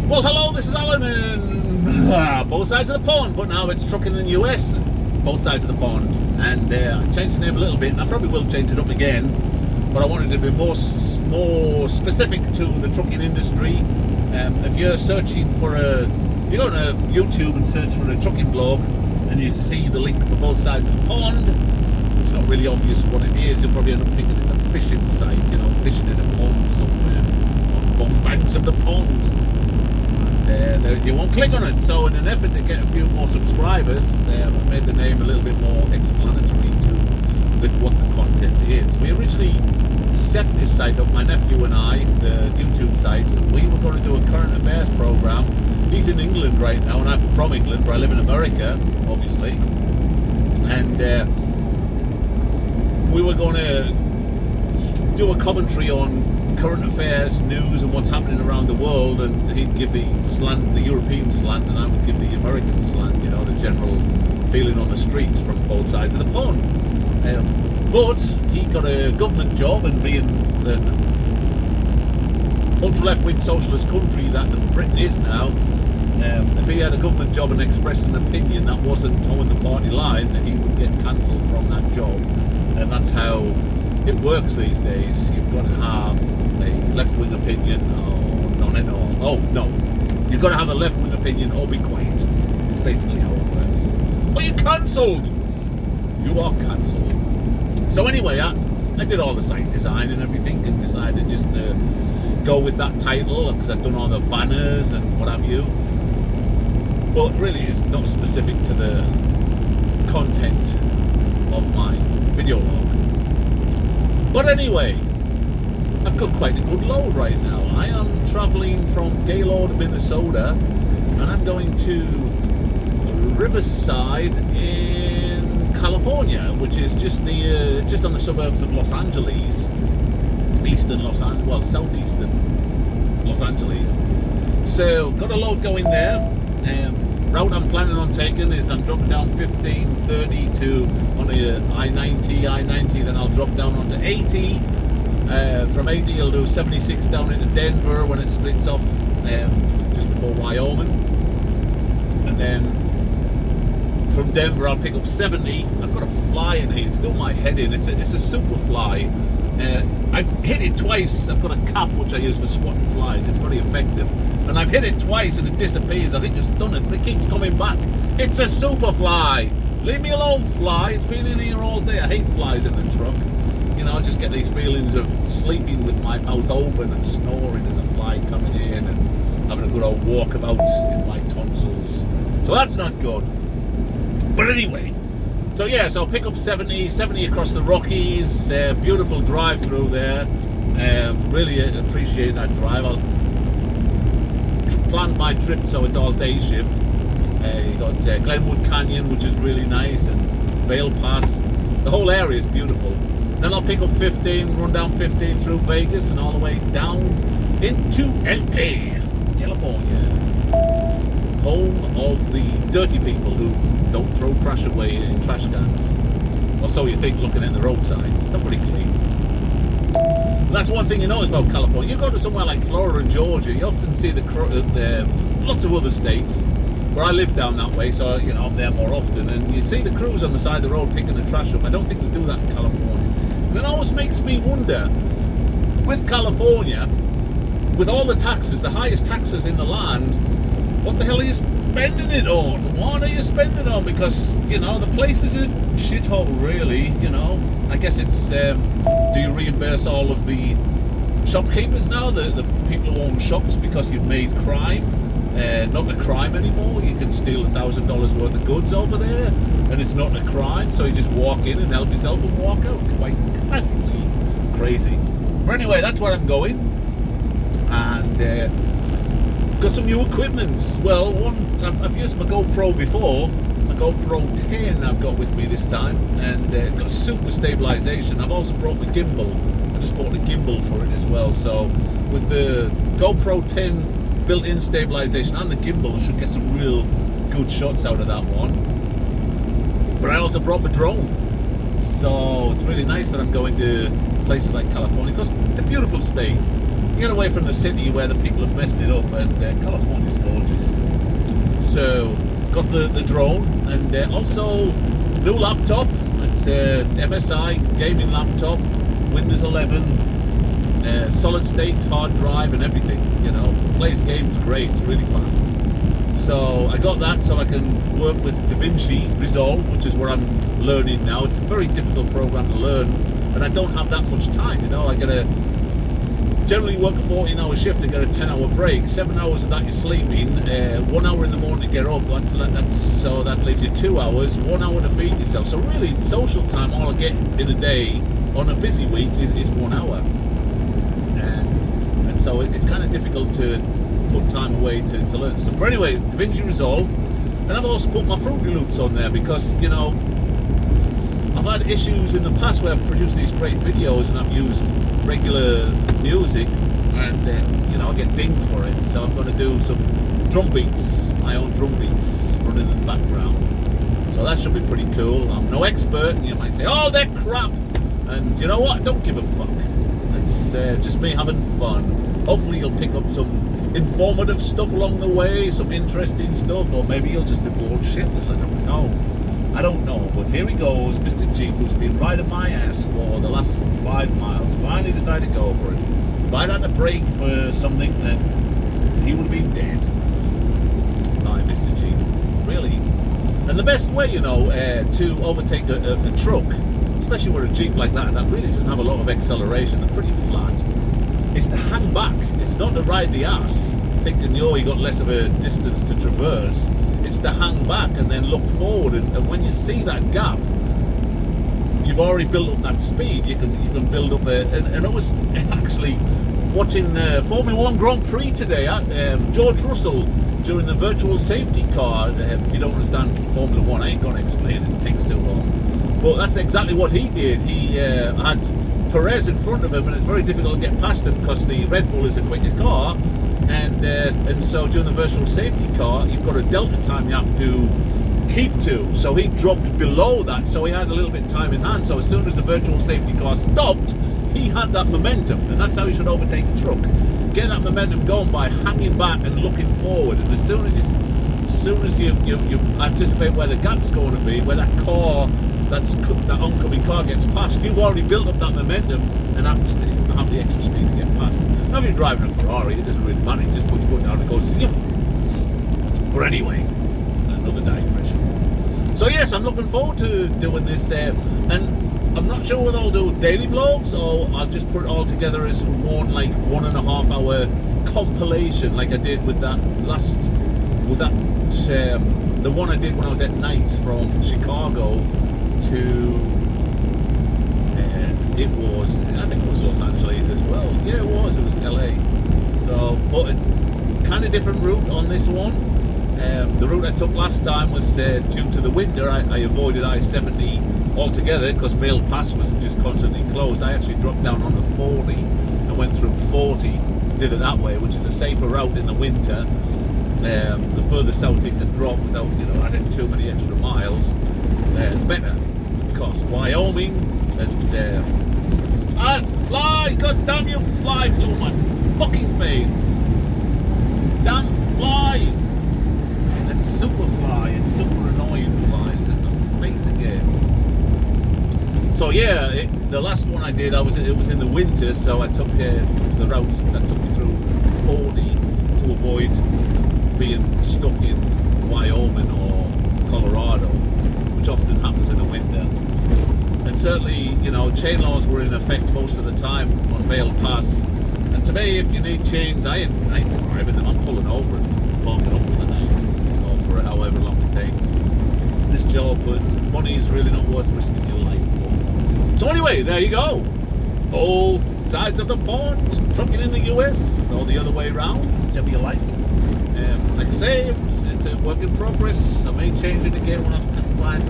Well, hello, this is Alan in both sides of the pond, but now it's trucking in the US, both sides of the pond. And I changed the name a little bit, and I probably will change it up again, but I wanted to be more specific to the trucking industry. If you're searching for you go to YouTube and search for a trucking blog, and you see the link for both sides of the pond, it's not really obvious what it is. You'll probably end up thinking it's a fishing site, fishing in a pond somewhere, on both banks of the pond. You won't click on it. So in an effort to get a few more subscribers, I've made the name a little bit more explanatory to what the content is. We originally set this site up, my nephew and I, the YouTube site. We were going to do a current affairs program. He's in England right now, and I'm from England, but I live in America, obviously. And we were going to do a commentary on current affairs, news, and what's happening around the world, and he'd give the slant, the European slant, and I would give the American slant, the general feeling on the streets from both sides of the pond. But he got a government job, and being an ultra-left-wing socialist country that Britain is now, if he had a government job and expressed an opinion that wasn't towing the party line, he would get cancelled from that job. And that's how it works these days. You've got to have a left-wing opinion, you've got to have a left-wing opinion or be quiet. It's basically how it works. Well, you're cancelled. You are cancelled. So anyway, I did all the site design and everything, and decided just to go with that title because I've done all the banners and what have you. But really, it's not specific to the content of my video log. But anyway, I've got quite a good load right now. I am travelling from Gaylord, Minnesota, and I'm going to Riverside in California, which is just on the suburbs of Los Angeles, southeastern Los Angeles. So got a load going there. Route I'm planning on taking is I'm dropping down 1530 to on the I-90, then I'll drop down onto 80. From 80 I'll do 76 down into Denver when it splits off just before Wyoming, and then from Denver I'll pick up 70. I've got a fly in here, it's doing my head in. It's a super fly. I've hit it twice. I've got a cap which I use for swatting flies. It's very effective, and I've hit it twice and it disappears. I think it's done it, but it keeps coming back. It's a super fly. Leave me alone, fly. It's been in here all day. I hate flies in the truck. I just get these feelings of sleeping with my mouth open and snoring, and the fly coming in and having a good old walkabout in my tonsils. So that's not good. But anyway, so I'll pick up 70 across the Rockies. Beautiful drive through there. Really appreciate that drive. I'll plan my trip so it's all day shift. You got Glenwood Canyon, which is really nice, and Vail Pass. The whole area is beautiful. Then I'll pick up 15, run down 15 through Vegas and all the way down into LA, California. Home of the dirty people who don't throw trash away in trash cans. Or so you think looking at the roadsides. They're pretty clean. That's one thing you notice about California. You go to somewhere like Florida and Georgia, you often see lots of other states. Where I live down that way, so I'm there more often, and you see the crews on the side of the road picking the trash up. I don't think they do that in California. And it always makes me wonder, with California, with all the taxes, the highest taxes in the land, what the hell are you spending it on? What are you spending it on? Because, the place is a shithole, really, I guess it's, do you reimburse all of the shopkeepers now, the people who own shops, because you've made crime? Not a crime anymore. You can steal $1,000 worth of goods over there, and it's not a crime. So you just walk in and help yourself and walk out. Quite crazy. But anyway, that's where I'm going, and got some new equipment. Well, I've used my GoPro before. My GoPro 10 I've got with me this time, and got super stabilization. I've also brought the gimbal. I just bought a gimbal for it as well. So with the GoPro 10 built-in stabilization and the gimbal, should get some real good shots out of that one. But I also brought my drone, so it's really nice that I'm going to places like California because it's a beautiful state. get away from the city where the people have messed it up, and California's gorgeous. So got the drone, and also new laptop. It's MSI gaming laptop, Windows 11, solid state hard drive and everything, you know, plays games great, it's really fast. So I got that so I can work with DaVinci Resolve, which is where I'm learning now. It's a very difficult program to learn, and I don't have that much time, you know. I gotta generally work a 14-hour shift and get a 10-hour break. 7 hours of that you're sleeping, 1 hour in the morning to get up, so that leaves you 2 hours, 1 hour to feed yourself. So really, social time, all I get in a day on a busy week is 1 hour. And so it's kind of difficult to put time away to learn stuff. But anyway, DaVinci Resolve, and I've also put my Fruity Loops on there because, you know, I've had issues in the past where I've produced these great videos and I've used regular music, and you know, I get dinged for it. So I'm going to do some drum beats, my own drum beats running in the background. So that should be pretty cool. I'm no expert, and you might say, oh, they're crap, and you know what, I don't give a fuck. It's just me having fun. Hopefully you'll pick up some informative stuff along the way, some interesting stuff, or maybe you'll just be bored shitless. I don't know, but here he goes, Mr. Jeep, who's been riding my ass for the last 5 miles, finally decided to go for it. If I'd had to brake for something, then he would have been dead. My Mr. Jeep, really. And the best way, you know, to overtake a truck, especially with a Jeep like that really doesn't have a lot of acceleration, they're pretty flat, is to hang back. It's not to ride the ass, thinking, you got less of a distance to traverse. It's to hang back and then look forward, and when you see that gap, you've already built up that speed. You can build up and I was actually watching Formula 1 Grand Prix today. George Russell during the virtual safety car. If you don't understand Formula 1, I ain't gonna explain it. It takes too long. But that's exactly what he did. He had Perez in front of him, and it's very difficult to get past him because the Red Bull is a quicker car. And so during the virtual safety car, you've got a delta time you have to keep to. So he dropped below that, so he had a little bit of time in hand. So as soon as the virtual safety car stopped, he had that momentum, and that's how you should overtake a truck. Get that momentum going by hanging back and looking forward. And as soon as you anticipate where the gap's going to be, where that oncoming car gets past, you've already built up that momentum and have the extra speed to get past. Now, if you're driving a Ferrari, it doesn't really matter. You just put your foot down and go, yum. But anyway, another digression. So yes, I'm looking forward to doing this, and I'm not sure whether I'll do daily vlogs or I'll just put it all together as one, like 1.5 hour compilation, like I did with the one I did when I was at night from Chicago to. I think it was Los Angeles as well. Yeah, it was LA. So, but a kind of different route on this one. The route I took last time was due to the winter. I avoided I-70 altogether because Vale Pass was just constantly closed. I actually dropped down onto 40 and went through 40. Did it that way, which is a safer route in the winter. The further south you can drop without, adding too many extra miles, it's better. Because Wyoming and fly! God damn you, fly flew my fucking face. Damn fly! It's super fly. It's super annoying flies in the face again. So yeah, the last one I did, it was in the winter, so I took the routes that took me through 40 to avoid being stuck in Wyoming or Colorado, which often happens in the winter. And certainly, chain laws were in effect most of the time on Vale Pass. And to me, if you need chains, I ain't driving them. I'm pulling over and parking up for the night, or for however long it takes. This job, but money is really not worth risking your life for. So anyway, there you go. Both sides of the pond, trucking in the US, or the other way around, whichever you like. Like I say, it's a work in progress. I may change it again when I can find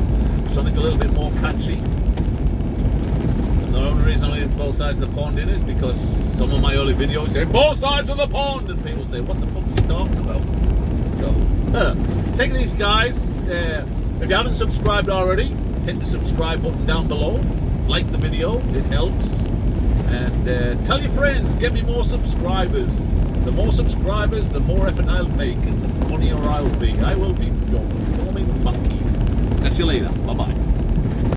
something a little bit more catchy. The only reason I leave both sides of the pond in is because some of my early videos say both sides of the pond, and people say, what the fuck's he talking about? So, take it easy, guys. If you haven't subscribed already, hit the subscribe button down below. Like the video, it helps. And tell your friends, get me more subscribers. The more subscribers, the more effort I'll make, and the funnier I'll be. I will be your performing monkey. Catch you later. Bye-bye.